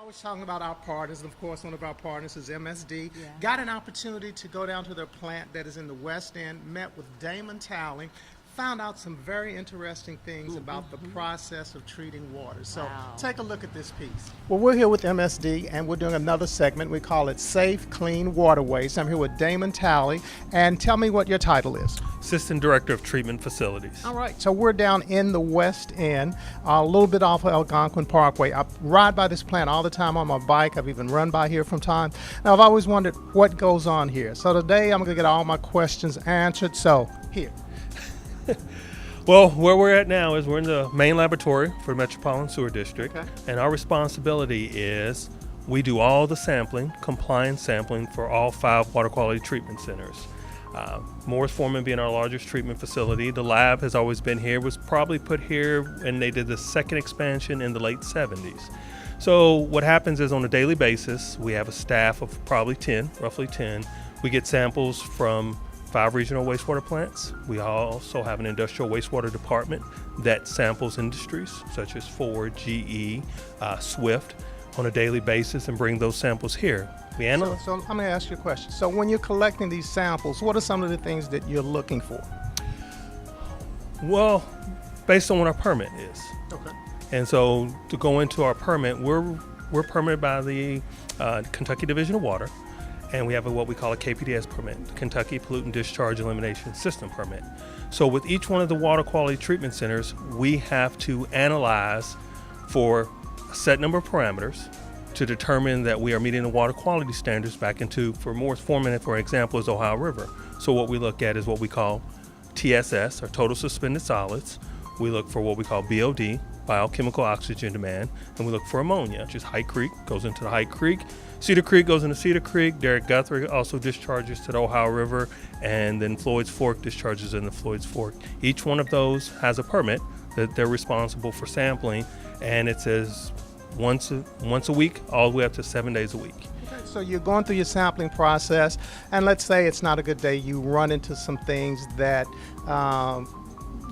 Always talking about our partners, and of course, one of our partners is MSD. Yeah. Got an opportunity to go down to their plant that is in the West End, met with Damon Talley, found out some very interesting things about the process of treating water. So Wow. take a look at this piece. Well, we're here with MSD, and we're doing another segment. We call it Safe, Clean Waterways. I'm here with Damon Talley, and tell me what your title is. Assistant Director of Treatment Facilities. All right, so we're down in the West End, a little bit off of Algonquin Parkway. I ride by this plant all the time on my bike. I've even run by here from time. Now, I've always wondered what goes on here. So today, I'm going to get all my questions answered. So, here. Well, where we're at now is we're in the main laboratory for the Metropolitan Sewer District, Okay. and our responsibility is we do all the sampling, compliance sampling for all 5 water quality treatment centers. Morris Forman being our largest treatment facility, the lab has always been here, was probably put here when they did the second expansion in the late 70s. So what happens is on a daily basis, we have a staff of probably 10, roughly 10. We get samples from 5 regional wastewater plants. We also have an industrial wastewater department that samples industries such as Ford, GE, Swift on a daily basis and bring those samples here. We analyze. So I'm going to ask you a question. So when you're collecting these samples, what are some of the things that you're looking for? Well, based on what our permit is. Okay. And so to go into our permit, we're permitted by the Kentucky Division of Water, and we have what we call a KPDS permit, Kentucky Pollutant Discharge Elimination System permit. So with each one of the water quality treatment centers, we have to analyze for a set number of parameters to determine that we are meeting the water quality standards back into, for Morris Forman, for example, is Ohio River. So what we look at is what we call TSS, or total suspended solids. We look for what we call BOD, biochemical oxygen demand, and we look for ammonia, which is High Creek, goes into the High Creek. Cedar Creek goes into Cedar Creek. Derrick Guthrie also discharges to the Ohio River, and then Floyd's Fork discharges in the Floyd's Fork. Each one of those has a permit that they're responsible for sampling, and it says once a week, all the way up to 7 days a week. Okay, so you're going through your sampling process, and let's say it's not a good day, you run into some things that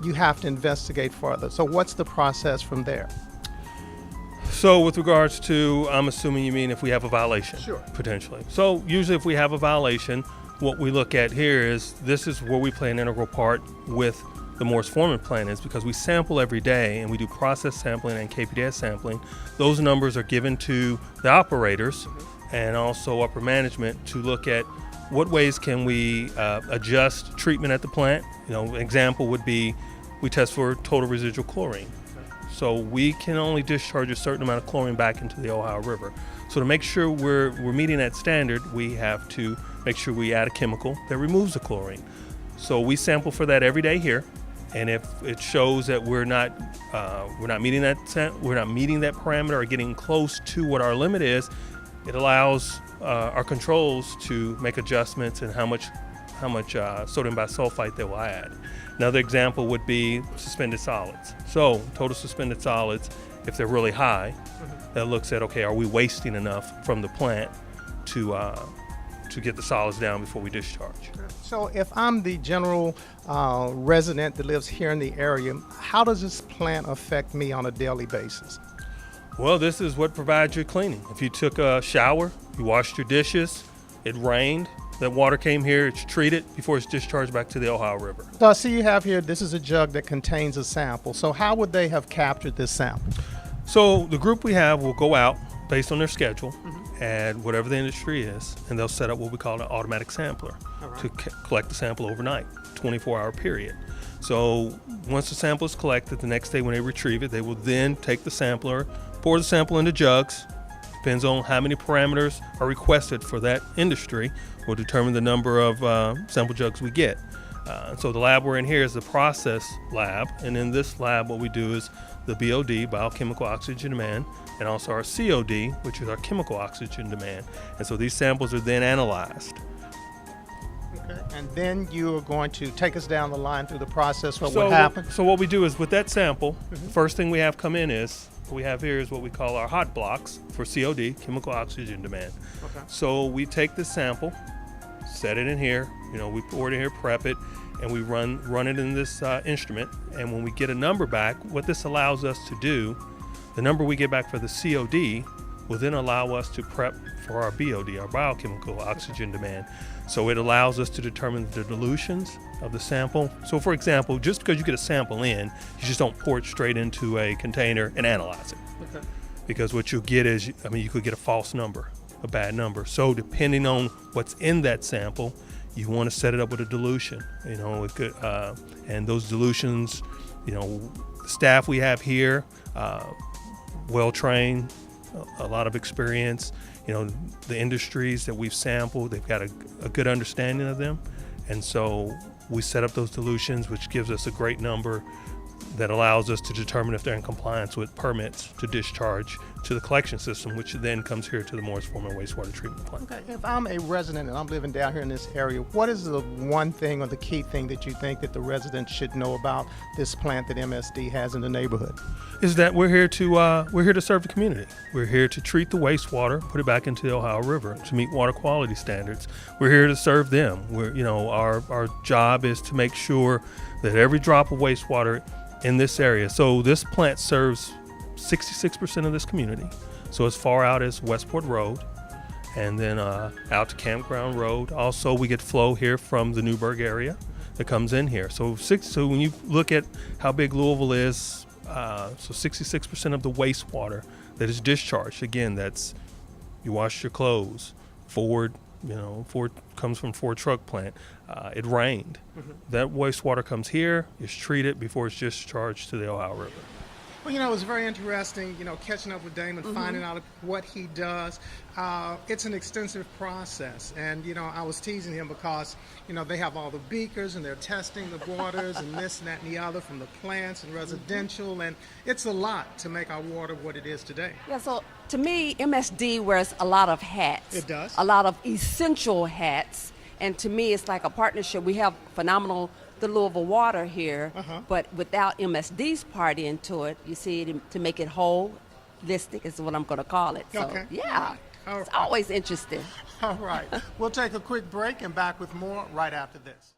you have to investigate further. So what's the process from there? So with regards to, I'm assuming you mean if we have a violation? Sure. Potentially. So usually if we have a violation, what we look at here is this is where we play an integral part with the Morris Forman plan, is because we sample every day and we do process sampling and KPDS sampling. Those numbers are given to the operators and also upper management to look at what ways can we adjust treatment at the plant. You know, an example would be we test for total residual chlorine. So we can only discharge a certain amount of chlorine back into the Ohio River. So to make sure we're meeting that standard, we have to make sure we add a chemical that removes the chlorine. So we sample for that every day here, and if it shows that we're not meeting that parameter or getting close to what our limit is, it allows our controls to make adjustments in how much sodium bisulfite they will add. Another example would be suspended solids. So total suspended solids, if they're really high, that looks at, okay, are we wasting enough from the plant to get the solids down before we discharge? So if I'm the general resident that lives here in the area, how does this plant affect me on a daily basis? Well, this is what provides your cleaning. If you took a shower, you washed your dishes, it rained, that water came here, it's treated before it's discharged back to the Ohio River. So I see you have here, this is a jug that contains a sample. So how would they have captured this sample? So the group we have will go out based on their schedule and whatever the industry is, and they'll set up what we call an automatic sampler to collect the sample overnight, 24-hour period. So once the sample is collected, the next day when they retrieve it, they will then take the sampler, pour the sample into jugs. Depends on how many parameters are requested for that industry will determine the number of sample jugs we get. So the lab we're in here is the process lab, and in this lab what we do is the BOD, biochemical oxygen demand, and also our COD, which is our chemical oxygen demand. And so these samples are then analyzed. Okay. And then you are going to take us down the line through the process. What would happen? So what we do is with that sample, the first thing we have come in is, what we have here is what we call our hot blocks for COD, chemical oxygen demand. Okay. So we take the sample, set it in here, we pour it in here, prep it, and we run it in this instrument. And when we get a number back, what this allows us to do, the number we get back for the COD, will then allow us to prep for our BOD, our biochemical oxygen demand. So it allows us to determine the dilutions of the sample. So for example, just because you get a sample in, you just don't pour it straight into a container and analyze it. Okay. Because what you'll get is, you could get a false number, a bad number. So depending on what's in that sample, you want to set it up with a dilution, it could, and those dilutions, the staff we have here, well-trained, a lot of experience, the industries that we've sampled, they've got a good understanding of them. And so we set up those dilutions, which gives us a great number that allows us to determine if they're in compliance with permits to discharge to the collection system, which then comes here to the Morris Forman Wastewater Treatment Plant. Okay, if I'm a resident and I'm living down here in this area, what is the one thing or the key thing that you think that the residents should know about this plant that MSD has in the neighborhood? Is that we're here to serve the community. We're here to treat the wastewater, put it back into the Ohio River to meet water quality standards. We're here to serve them. Our job is to make sure that every drop of wastewater in this area. So this plant serves 66% of this community. So as far out as Westport Road, and then out to Campground Road. Also, we get flow here from the Newburgh area that comes in here. So when you look at how big Louisville is, so 66% of the wastewater that is discharged. Again, that's you wash your clothes. Ford comes from Ford truck plant. It rained. Mm-hmm. That wastewater comes here, is treated before it's discharged to the Ohio River. Well, it was very interesting, catching up with Damon, Mm-hmm. finding out what he does. It's an extensive process. And, I was teasing him because, they have all the beakers and they're testing the waters and this and that and the other from the plants and residential. Mm-hmm. And it's a lot to make our water what it is today. Yeah, so to me, MSD wears a lot of hats. It does. A lot of essential hats. And to me, it's like a partnership. We have phenomenal the Louisville water here, but without MSD's part into it, you see, to make it holistic is what I'm going to call it. So, Okay. yeah, All it's right. always interesting. All right. We'll take a quick break and back with more right after this.